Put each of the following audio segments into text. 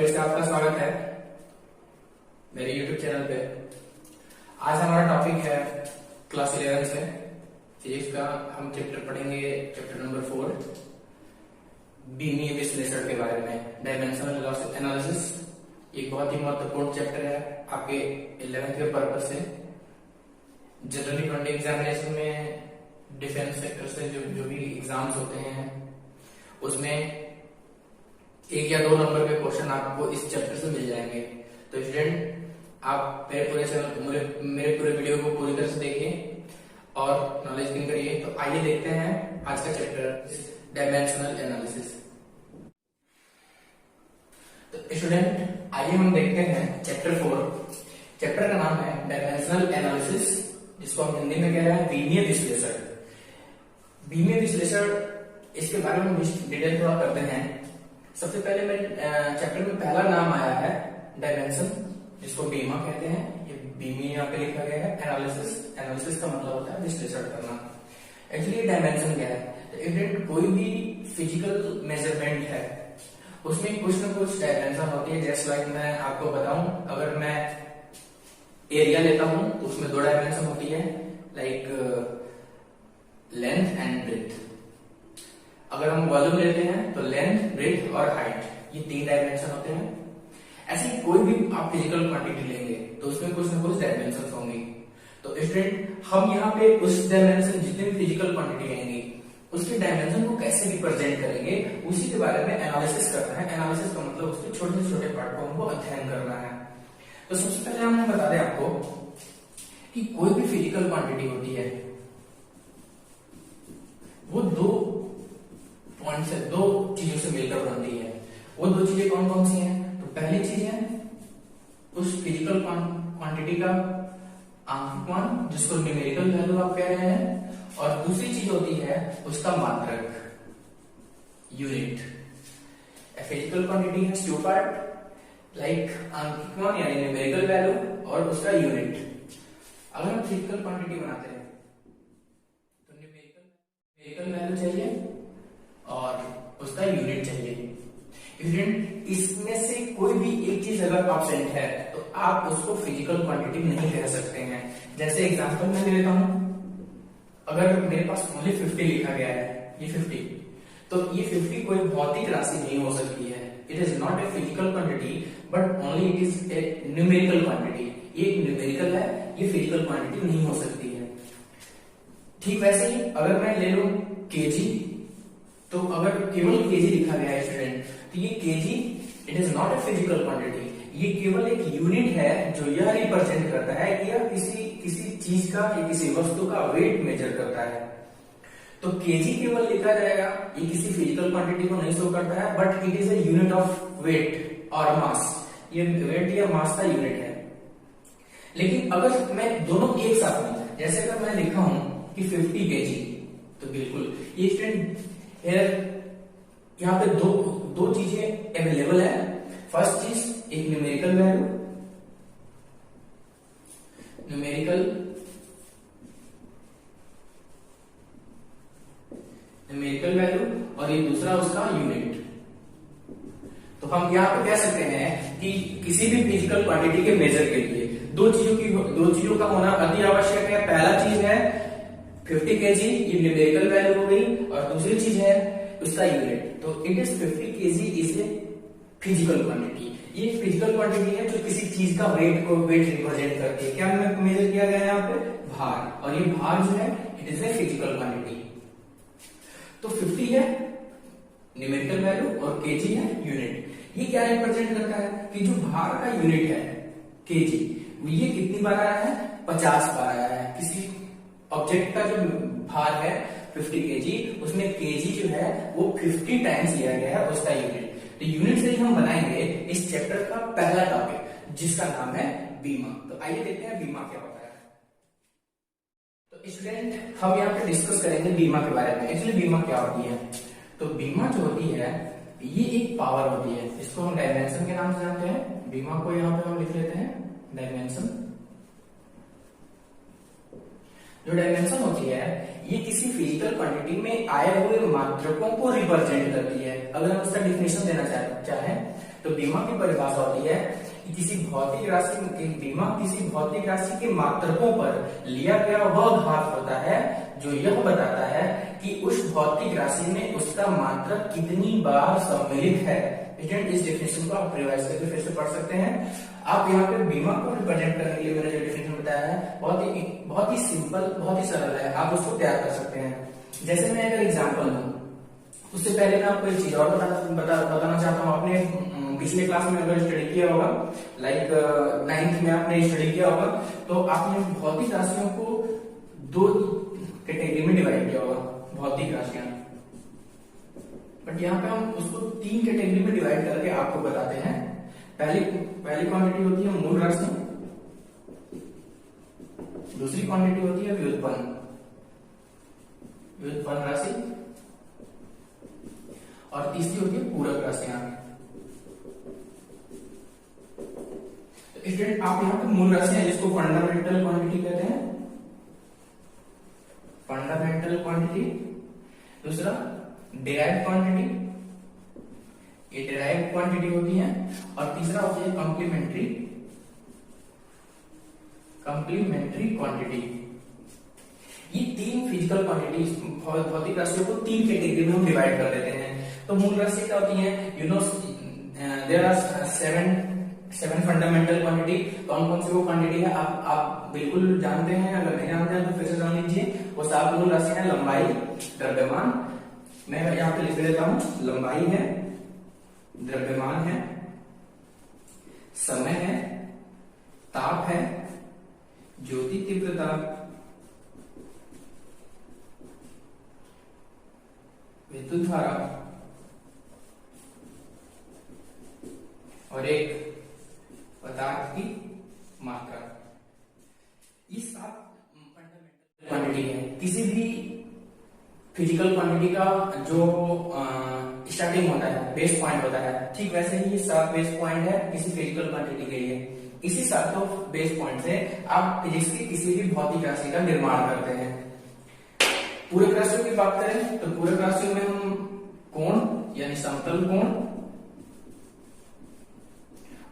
फिर से आपका स्वागत है मेरे YouTube चैनल पे। आज हमारा टॉपिक है क्लास 11 से फिजिक्स का। हम चैप्टर पढ़ेंगे, चैप्टर नंबर 4, बीमीय विश्लेषण के बारे में, डायमेंशनल लॉस एनालिसिस। एक बहुत ही महत्वपूर्ण चैप्टर है आपके 11th के पर्पज से। जनरली ट्वेंटी एग्जामिनेशन में डिफेंस सेक्टर से जो भी एग्जाम्स होते हैं उसमें 1 या 2 नंबर के क्वेश्चन आपको इस चैप्टर से मिल जाएंगे। तो स्टूडेंट, आप मेरे पूरे वीडियो को पूरी तरह से देखिए और नॉलेज गेन करिए। तो आइए देखते हैं आज का चैप्टर, डायमेंशनल एनालिसिस। तो स्टूडेंट, आइए हम देखते हैं चैप्टर 4। चैप्टर का नाम है डायमेंशनल एनालिसिस, जिसको हम हिंदी में कह रहे हैं बीमीय विश्लेषण। बीमीय विश्लेषण, इसके बारे में डिटेल थोड़ा करते हैं। सबसे पहले मैं चैप्टर में पहला नाम आया है डायमेंशन, जिसको बीमा कहते हैं। ये बीमी यहाँ पे लिखा गया है। एनालिसिस, एनालिसिस का मतलब होता है विश्लेषण करना। एक्चुअली डायमेंशन क्या है? तो कोई भी फिजिकल मेजरमेंट है उसमें कुछ ना कुछ डायमेंशन होती है। जैसे लाइक मैं आपको बताऊं, अगर मैं एरिया लेता हूं तो उसमें 2 डायमेंशन होती है, लाइक लेंथ एंड ब्रेथ। अगर हम वॉल्यूम लेते हैं तो लेंथ, ब्रेथ और हाइट, ये 3 डायमेंशन होते हैं। ऐसे कोई भी आप फिजिकल क्वांटिटी लेंगे तो उसमें कुछ ना कुछ डायमेंशन होंगे। तो स्टूडेंट, हम यहाँ पे उस डायमेंशन, जितने भी फिजिकल क्वांटिटी आएंगी उसके डायमेंशन को कैसे रिप्रेजेंट करेंगे, उसी के बारे में एनालिसिस करना है। एनालिसिस का मतलब उसके छोटे से छोटे पार्ट को हमको अध्ययन करना है। तो सबसे पहले हम बता दें आपको कि कोई भी फिजिकल क्वांटिटी होती है वो 2 पॉइंट से, 2 चीजों से मिलकर बनती है। वो 2 चीजें कौन कौन सी हैं? तो पहली चीज है उस फिजिकल क्वांटिटी का आंकलन, जिसको न्यूमेरिकल वैल्यू आप कह रहे हैं, और दूसरी चीज होती है उसका मात्रक, यूनिट। फिजिकल क्वांटिटी है 2 पार्ट, लाइक आंकलन यानी न्यूमेरिकल वैल्यू और उसका यूनिट। अगर हम फिजिकल क्वांटिटी बनाते हैं तो न्यूमेरिकल वैल्यू चाहिए और उसका यूनिट चाहिए। स्टूडेंट, इसमें से कोई भी एक चीज अगर एब्सेंट है तो आप उसको फिजिकल क्वांटिटी नहीं कह सकते हैं। जैसे एग्जांपल मैं ले लेता हूं, अगर मेरे पास ओनली 50 लिखा गया है, ये 50, तो ये 50 कोई भौतिक राशि नहीं हो सकती है। It is not a physical quantity but only it is A numerical quantity. ये न्यूमेरिकल है, ये फिजिकल क्वांटिटी नहीं हो सकती है। ठीक वैसे ही अगर मैं ले लूं केजी, तो अगर केवल केजी लिखा गया है स्टूडेंट, तो ये KG it is not a physical quantity. ये केवल एक यूनिट है जो यह रिप्रेजेंट करता है कि यह किसी चीज का या किसी वस्तु का वेट मेजर करता है। तो केजी केवल लिखा जाएगा, ये किसी फिजिकल क्वांटिटी को नहीं शो करता है, but it is a unit of weight और मास। ये वेट या मास का यूनिट है। लेकिन अगर मैं दोनों एक साथ में, जैसे अगर मैं लिखा हूं कि 50 केजी, तो बिल्कुल ये स्टूडेंट यहाँ पे दो चीजें अवेलेबल है। फर्स्ट चीज एक न्यूमेरिकल वैल्यू, न्यूमेरिकल वैल्यू, और ये दूसरा उसका यूनिट। तो हम यहाँ पे कह सकते हैं कि किसी भी फिजिकल क्वांटिटी के मेजर के लिए 2 चीजों का होना अति आवश्यक है। पहला चीज है 50 केजी, ये न्यूमेरिकल वैल्यू हो गई, और दूसरी चीज है उसका यूनिट। तो it is 50 KG is a physical quantity. ये फिजिकल क्वांटिटी है जो किसी चीज का वेट रिप्रेजेंट करती है। क्या मेजर किया गया है यहाँ पे? भार, और ये भार जो है it is a physical quantity. तो 50 है न्यूमेरिकल वैल्यू और केजी है यूनिट। ये क्या रिप्रेजेंट करता है कि जो भार का यूनिट है केजी, ये कितनी बार आया है? 50 बार आया है। किसी ऑब्जेक्ट का जो भार है 50 केजी, उसमें केजी जो है वो 50 टाइम्स लिया गया है उसका यूनिट। तो यूनिट से ही हम बनाएंगे इस चैप्टर का पहला टॉपिक, जिसका नाम है बीमा। तो आइए देखते हैं बीमा क्या होता है। तो स्टूडेंट, हम यहाँ पे डिस्कस करेंगे बीमा के बारे में। एक्चुअली बीमा क्या होती है? तो बीमा जो होती है ये एक पावर होती है, इसको हम डायमेंशन के नाम से जानते हैं। बीमा को यहाँ पे हम लिख लेते हैं डायमेंशन। जो डायमेंशन होती है ये किसी फिजिकल क्वांटिटी में आए हुए मात्रकों को रिप्रेजेंट करती है। अगर हम इसका डिफिनेशन देना चाहें तो बीमा की परिभाषा होती है कि बीमा किसी भौतिक राशि के मात्रकों पर लिया गया वह घात होता है जो यह बताता है कि उस भौतिक राशि में उसका मात्रक कितनी बार सम्मिलित है। स्टूडेंट, इस डेफिनेशन को आप रिवाइज करके फिर से पढ़ सकते हैं। आप यहाँ पे बीमा को रिप्रेजेंट करने के लिए मैंने जो डेफिनेशन बताया है बहुत ही सिंपल, बहुत ही सरल है, आप उसको तैयार कर सकते हैं। जैसे मैं अगर एग्जाम्पल दूं, उससे पहले मैं आपको एक चीज और बताना चाहता हूँ। आपने पिछले क्लास में अगर स्टडी किया होगा, लाइक 9th में आपने स्टडी किया होगा, तो आपने भौतिक राशियों को 2 कैटेगरी में डिवाइड किया होगा, भौतिक राशियां। बट यहाँ पे हम उसको 3 कैटेगरी में डिवाइड करके आपको बताते हैं। पहली क्वांटिटी होती है मूल राशि, दूसरी क्वांटिटी होती है व्युत्पन्न राशि, और तीसरी होती है पूरक राशियां। तो स्टूडेंट, आप यहाँ पे मूल राशियां जिसको फंडामेंटल क्वांटिटी कहते हैं, फंडामेंटल क्वांटिटी, दूसरा डिराइव्ड क्वांटिटी, ये डिराइव्ड क्वांटिटी होती है, और तीसरा होती है कंप्लीमेंट्री क्वांटिटी। ये 3 फिजिकल क्वांटिटी भौतिक राशियों को 3 कैटेगरी में हम डिवाइड कर देते हैं। तो मूल राशि क्या होती है, you know there are 7 fundamental quantity. कौन कौन सी वो क्वांटिटी है आप बिल्कुल जानते हैं, अगर नहीं जानते हैं तो फिर से जान लीजिए। वो 7 मूल राशि है, लंबाई, द्रव्यमान, मैं यहाँ पे लिख देता हूं, लंबाई है, द्रव्यमान है, समय है, ताप है, ज्योति तीव्रता, विद्युत धारा, और एक पदार्थ की मात्रा। ये 7 फंडामेंटल क्वांटिटी है। किसी भी फिजिकल क्वांटिटी का जो स्टार्टिंग होता है, बेस पॉइंट होता है, ठीक वैसे ही ये 7 बेस पॉइंट है किसी फिजिकल क्वांटिटी के लिए। इसी 7 बेस पॉइंट से आप फिजिक्स की किसी भी भौतिक राशि का निर्माण करते हैं। पूरक राशियों की बात करें तो पूरक राशियों में हम कोण यानी समतल कोण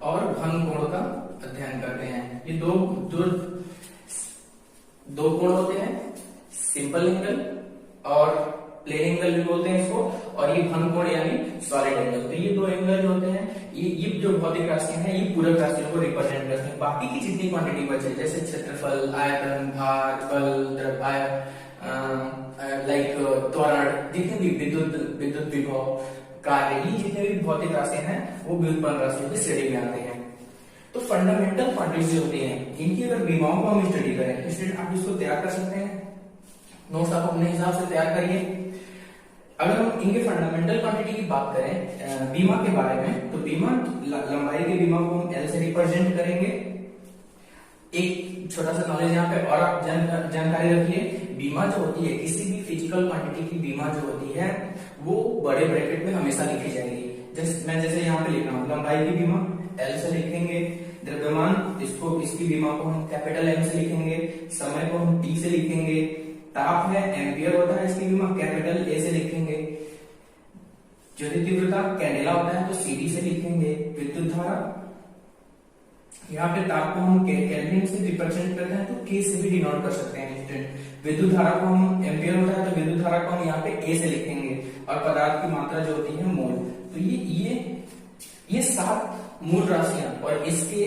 और भंग कोण का अध्ययन करते हैं। ये दो कोण होते हैं, सिंपल एंगल और प्लेन एंगल भी बोलते हैं इसको, और ये भंग कोण यानी सॉलिड एंगल। तो ये 2 एंगल जो होते हैं, ये जो भौतिक राशियां हैं, ये पूरक राशियों को रिप्रेजेंट करते हैं। बाकी की जितनी क्वांटिटी बचे, जैसे क्षेत्रफल, आयतन, भार, बल, लाइक त्वरण, जितने भी विद्युत विभव, कार्य, ये जितने भी भौतिक राशियां हैं वो व्युत्पन्न राशियों की श्रेणी में आते हैं। तो फंडामेंटल क्वांटिटीज जो होती हैं, इनकी अगर बीमाओं को हम स्टडी करें, स्टूडेंट आप इसको तैयार कर सकते हैं, नोट्स आप अपने हिसाब से तैयार करिए। अगर हम इनके फंडामेंटल क्वांटिटी की बात करें बीमा के बारे में, तो बीमा, लंबाई के बीमा को हम L से रिप्रेजेंट करेंगे। एक छोटा सा नॉलेज यहाँ पे और आप जानकारी रखिए, बीमा जो होती है, किसी भी फिजिकल क्वांटिटी की बीमा जो होती है वो बड़े ब्रैकेट में हमेशा लिखी जाएगी। जैसे यहाँ पे लिख रहा हूँ, लंबाई की बीमा L से लिखेंगे, द्रव्यमान इसकी बीमा को हम कैपिटल M से लिखेंगे, समय को हम T से लिखेंगे, ताप है, एम्पियर होता है, इसकी बीमा कैपिटल A से लिखेंगे, ज्योति तीव्रता कैंडेला होता है तो CD से लिखेंगे, विद्युत धारा, यहाँ पे ताप को हम केल्विन से रिप्रेजेंट करते हैं तो K से भी डिनोट कर सकते हैं स्टूडेंट। विद्युत धारा को हम, एम्पियर होता है तो विद्युत धारा को हम यहाँ पे A से लिखेंगे, और पदार्थ की मात्रा जो होती है मोल। तो ये 7 मूल राशियां और इसके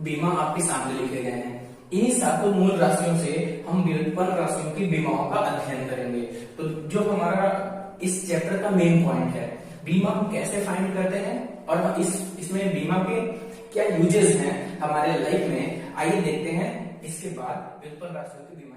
बीमा आपके सामने लिखे गए हैं। इन्हीं 7 मूल राशियों से हम व्युत्पन्न राशियों की बीमाओं का अध्ययन करेंगे। तो जो हमारा इस चैप्टर का मेन पॉइंट है, बीमा हम कैसे फाइंड करते हैं और इसमें बीमा के क्या यूजेस हैं हमारे लाइफ में, आइए देखते हैं। इसके बाद व्युत्पन्न राशियों की बीमा